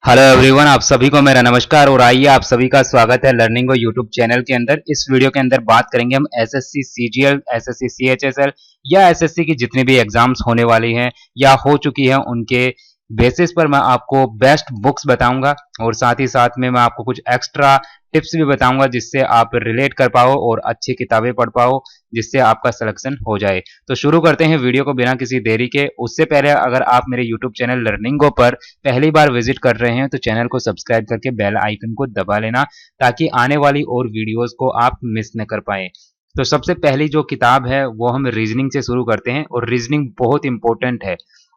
Hello everyone, आप सभी को मेरा नमस्कार और आइए आप सभी का स्वागत है लर्निंगो यूट्यूब चैनल के अंदर। इस वीडियो के अंदर बात करेंगे हम एसएससी सीजीएल, एसएससी सीएचएसएल या एसएससी की जितनी भी एग्जाम्स होने वाली हैं या हो चुकी हैं उनके बेसिस पर मैं आपको बेस्ट बुक्स बताऊंगा और साथ ही साथ में मैं आपको कुछ एक्स्ट्रा टिप्स भी बताऊंगा जिससे आप रिलेट कर पाओ और अच्छी किताबें पढ़ पाओ, जिससे आपका सिलेक्शन हो जाए। तो शुरू करते हैं वीडियो को बिना किसी देरी के। उससे पहले अगर आप मेरे यूट्यूब चैनल लर्निंगो पर पहली बार विजिट कर रहे हैं तो चैनल को सब्सक्राइब करके बेल आइकन को दबा लेना, ताकि आने वाली और वीडियोस को आप मिस न कर पाए। तो सबसे पहली जो किताब है वो हम रीजनिंग से शुरू करते हैं और रीजनिंग बहुत इंपॉर्टेंट है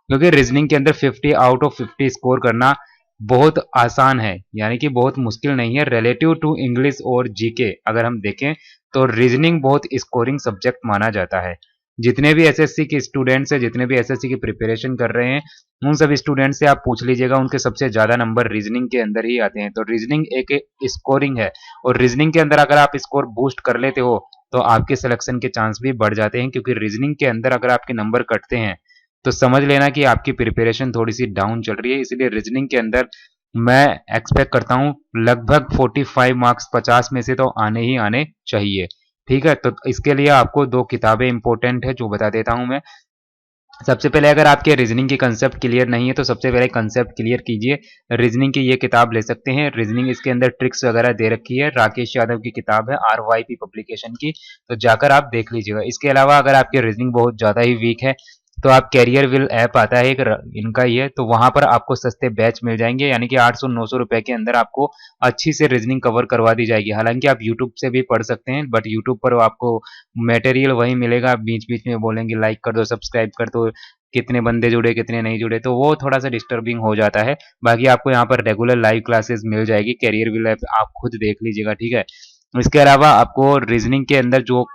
क्योंकि रीजनिंग के अंदर 50 आउट ऑफ 50 स्कोर करना बहुत आसान है, यानी कि बहुत मुश्किल नहीं है रिलेटिव टू इंग्लिश और जीके। अगर हम देखें तो रीजनिंग बहुत स्कोरिंग सब्जेक्ट माना जाता है। जितने भी एसएससी के स्टूडेंट्स हैं, जितने भी एसएससी की प्रिपरेशन कर रहे हैं, उन सब स्टूडेंट्स से आप पूछ लीजिएगा, उनके सबसे ज्यादा नंबर रीजनिंग के अंदर ही आते हैं। तो रीजनिंग एक स्कोरिंग है और रीजनिंग के अंदर अगर आप स्कोर बूस्ट कर लेते हो तो आपके सिलेक्शन के चांस भी बढ़ जाते हैं, क्योंकि रीजनिंग के अंदर अगर आपके नंबर कटते हैं तो समझ लेना कि आपकी प्रिपरेशन थोड़ी सी डाउन चल रही है। इसलिए रीजनिंग के अंदर मैं एक्सपेक्ट करता हूं लगभग 45 मार्क्स 50 में से तो आने ही आने चाहिए। ठीक है, तो इसके लिए आपको दो किताबें इंपॉर्टेंट है जो बता देता हूं मैं। सबसे पहले अगर आपके रीजनिंग की कंसेप्ट क्लियर नहीं है तो सबसे पहले कंसेप्ट क्लियर कीजिए। रीजनिंग की ये किताब ले सकते हैं। रीजनिंग इसके अंदर ट्रिक्स वगैरह दे रखी है, राकेश यादव की किताब है आरवाईपी पब्लिकेशन की, तो जाकर आप देख लीजिएगा। इसके अलावा अगर आपकी रीजनिंग बहुत ज्यादा ही वीक है तो आप कैरियर विल ऐप आता है एक इनका ही है, तो वहां पर आपको सस्ते बैच मिल जाएंगे, यानी कि 800-900 रुपए के अंदर आपको अच्छी से रीजनिंग कवर करवा दी जाएगी। हालांकि आप यूट्यूब से भी पढ़ सकते हैं, बट यूट्यूब पर आपको मटेरियल वही मिलेगा, बीच बीच में बोलेंगे लाइक कर दो सब्सक्राइब कर दो, कितने बंदे जुड़े कितने नहीं जुड़े, तो वो थोड़ा सा डिस्टर्बिंग हो जाता है। बाकी आपको यहाँ पर रेगुलर लाइव क्लासेस मिल जाएगी, कैरियर विल ऐप आप खुद देख लीजिएगा। ठीक है, इसके अलावा आपको रीजनिंग के अंदर जो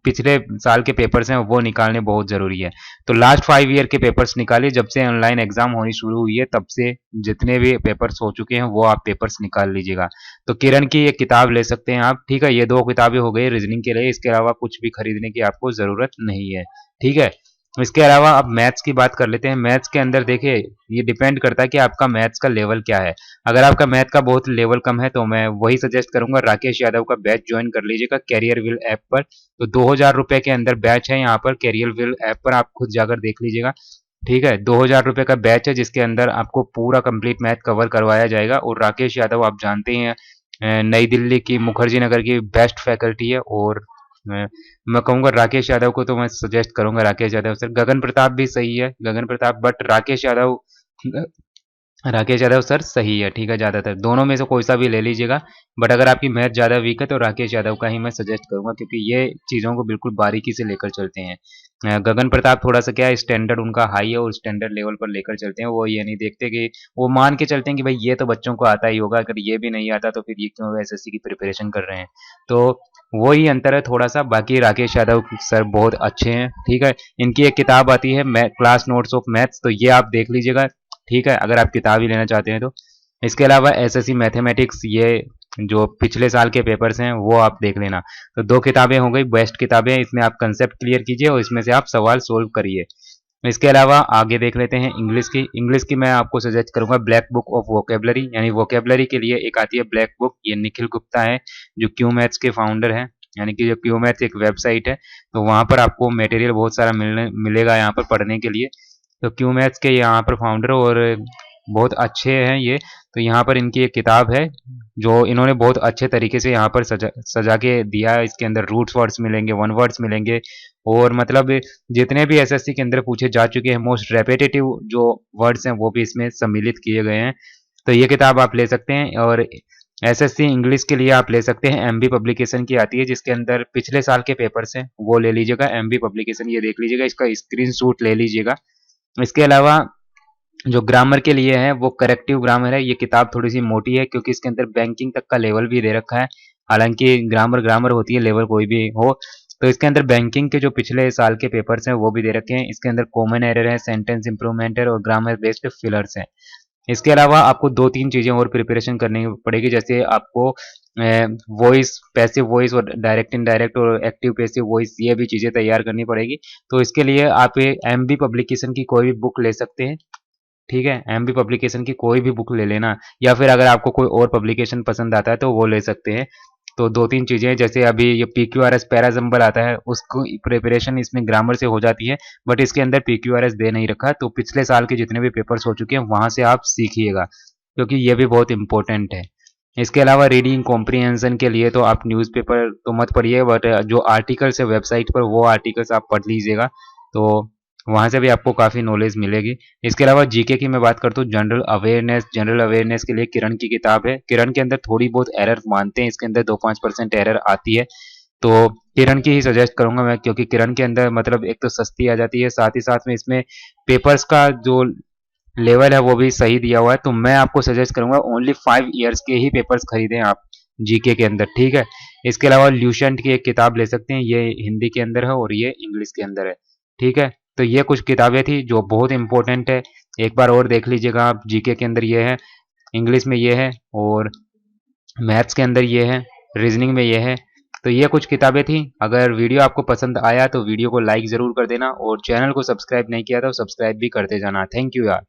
पिछले साल के पेपर्स हैं वो निकालने बहुत जरूरी है। तो लास्ट 5 ईयर के पेपर्स निकालिए, जब से ऑनलाइन एग्जाम होनी शुरू हुई है तब से जितने भी पेपर्स हो चुके हैं वो आप पेपर्स निकाल लीजिएगा। तो किरण की ये किताब ले सकते हैं आप। ठीक है, ये दो किताबें हो गई रीजनिंग के लिए, इसके अलावा कुछ भी खरीदने की आपको जरूरत नहीं है। ठीक है, इसके अलावा अब मैथ्स की बात कर लेते हैं। मैथ्स के अंदर देखिए, ये डिपेंड करता है कि आपका मैथ्स का लेवल क्या है। अगर आपका मैथ का बहुत लेवल कम है तो मैं वही सजेस्ट करूंगा, राकेश यादव का बैच ज्वाइन कर लीजिएगा कैरियर विल ऐप पर। तो 2000 रुपए के अंदर बैच है यहाँ पर कैरियर विल ऐप पर, आप खुद जाकर देख लीजिएगा। ठीक है, 2000 रुपए का बैच है जिसके अंदर आपको पूरा कंप्लीट मैथ कवर करवाया जाएगा। और राकेश यादव आप जानते हैं नई दिल्ली की मुखर्जी नगर की बेस्ट फैकल्टी है। और मैं कहूंगा राकेश यादव को तो मैं सजेस्ट करूंगा, राकेश यादव सर। गगन प्रताप भी सही है, गगन प्रताप, बट राकेश यादव सर सही है। ठीक है, ज्यादातर दोनों में से कोई सा भी ले लीजिएगा, बट अगर आपकी मैथ ज्यादा वीक है तो राकेश यादव का ही मैं सजेस्ट करूंगा, क्योंकि ये चीजों को बिल्कुल बारीकी से लेकर चलते हैं। गगन प्रताप थोड़ा सा क्या है, स्टैंडर्ड उनका हाई है और स्टैंडर्ड लेवल पर लेकर चलते हैं। वो ये नहीं देखते कि वो मान के चलते हैं कि भाई ये तो बच्चों को आता ही होगा, अगर ये भी नहीं आता तो फिर ये क्यों एसएससी की प्रिपरेशन कर रहे हैं। तो वही अंतर है थोड़ा सा। बाकी राकेश यादव सर बहुत अच्छे हैं। ठीक है, इनकी एक किताब आती है क्लास नोट्स ऑफ मैथ्स, तो ये आप देख लीजिएगा। ठीक है, अगर आप किताब ही लेना चाहते हैं तो। इसके अलावा एसएससी मैथमेटिक्स, ये जो पिछले साल के पेपर्स हैं वो आप देख लेना। तो दो किताबें हो गई बेस्ट किताबें, इसमें आप कंसेप्ट क्लियर कीजिए और इसमें से आप सवाल सोल्व करिए। इसके अलावा आगे देख लेते हैं इंग्लिश की। इंग्लिश की मैं आपको सजेस्ट करूंगा ब्लैक बुक ऑफ वोकेबलरी, यानी वोकेबलरी के लिए एक आती है ब्लैक बुक। ये निखिल गुप्ता है जो क्यू मैथ्स के फाउंडर हैं, यानी कि जो क्यू मैथ्स एक वेबसाइट है, तो वहां पर आपको मटेरियल बहुत सारा मिलेगा यहाँ पर पढ़ने के लिए। तो क्यू मैथ्स के यहाँ पर फाउंडर और बहुत अच्छे हैं ये। तो यहाँ पर इनकी एक किताब है जो इन्होंने बहुत अच्छे तरीके से यहाँ पर सजा के दिया है। इसके अंदर रूट्स वर्ड्स मिलेंगे, वन वर्ड्स मिलेंगे, और मतलब जितने भी एसएससी के अंदर पूछे जा चुके हैं मोस्ट रेपिटेटिव जो वर्ड्स हैं वो भी इसमें सम्मिलित किए गए हैं। तो ये किताब आप ले सकते हैं। और एसएससी इंग्लिश के लिए आप ले सकते हैं एमबी पब्लिकेशन की आती है, जिसके अंदर पिछले साल के पेपर्स हैं वो ले लीजिएगा। एमबी पब्लिकेशन ये देख लीजिएगा, इसका स्क्रीनशॉट ले लीजिएगा। इसके अलावा जो ग्रामर के लिए है वो करेक्टिव ग्रामर है। ये किताब थोड़ी सी मोटी है क्योंकि इसके अंदर बैंकिंग तक का लेवल भी दे रखा है। हालांकि ग्रामर ग्रामर होती है, लेवल कोई भी हो। तो इसके अंदर बैंकिंग के जो पिछले साल के पेपर्स हैं वो भी दे रखे हैं। इसके अंदर कॉमन एरर है, सेंटेंस इंप्रूवमेंट है और ग्रामर बेस्ड फिलर्स हैं। इसके अलावा आपको 2-3 चीजें और प्रिपरेशन करनी पड़ेगी, जैसे आपको वॉइस, पैसिव वॉइस और डायरेक्ट इनडायरेक्ट और एक्टिव पैसिव वॉइस, ये भी चीजें तैयार करनी पड़ेगी। तो इसके लिए आप एमबी पब्लिकेशन की कोई भी बुक ले सकते हैं। ठीक है, एमबी पब्लिकेशन की कोई भी बुक ले लेना, या फिर अगर आपको कोई और पब्लिकेशन पसंद आता है तो वो ले सकते हैं। तो 2-3 चीज़ें, जैसे अभी ये पीक्यूआरएस पैराजंबल आता है, उसको प्रिपरेशन इसमें ग्रामर से हो जाती है, बट इसके अंदर पीक्यूआरएस दे नहीं रखा। तो पिछले साल के जितने भी पेपर्स हो चुके हैं वहाँ से आप सीखिएगा, क्योंकि ये भी बहुत इंपॉर्टेंट है। इसके अलावा रीडिंग कॉम्प्रिहेंशन के लिए तो आप न्यूज़पेपर तो मत पढ़िए, बट जो आर्टिकल्स है वेबसाइट पर वो आर्टिकल्स आप पढ़ लीजिएगा, तो वहाँ से भी आपको काफ़ी नॉलेज मिलेगी। इसके अलावा जीके की मैं बात करता हूँ, जनरल अवेयरनेस के लिए किरण की किताब है। किरण के अंदर थोड़ी बहुत एरर मानते हैं, इसके अंदर 2-5% एरर आती है, तो किरण की ही सजेस्ट करूंगा मैं, क्योंकि किरण के अंदर मतलब एक तो सस्ती आ जाती है, साथ ही साथ में इसमें पेपर्स का जो लेवल है वो भी सही दिया हुआ है। तो मैं आपको सजेस्ट करूंगा ओनली 5 ईयर्स के ही पेपर्स खरीदें आप जीके के अंदर, ठीक है। इसके अलावा ल्यूसेंट की एक किताब ले सकते हैं, ये हिंदी के अंदर है और ये इंग्लिश के अंदर है, ठीक है। तो ये कुछ किताबें थी जो बहुत इंपॉर्टेंट है, एक बार और देख लीजिएगा आप। जीके के अंदर ये है, इंग्लिश में ये है, और मैथ्स के अंदर ये है, रीजनिंग में ये है। तो ये कुछ किताबें थी। अगर वीडियो आपको पसंद आया तो वीडियो को लाइक ज़रूर कर देना, और चैनल को सब्सक्राइब नहीं किया तो सब्सक्राइब भी करते जाना। थैंक यू यार।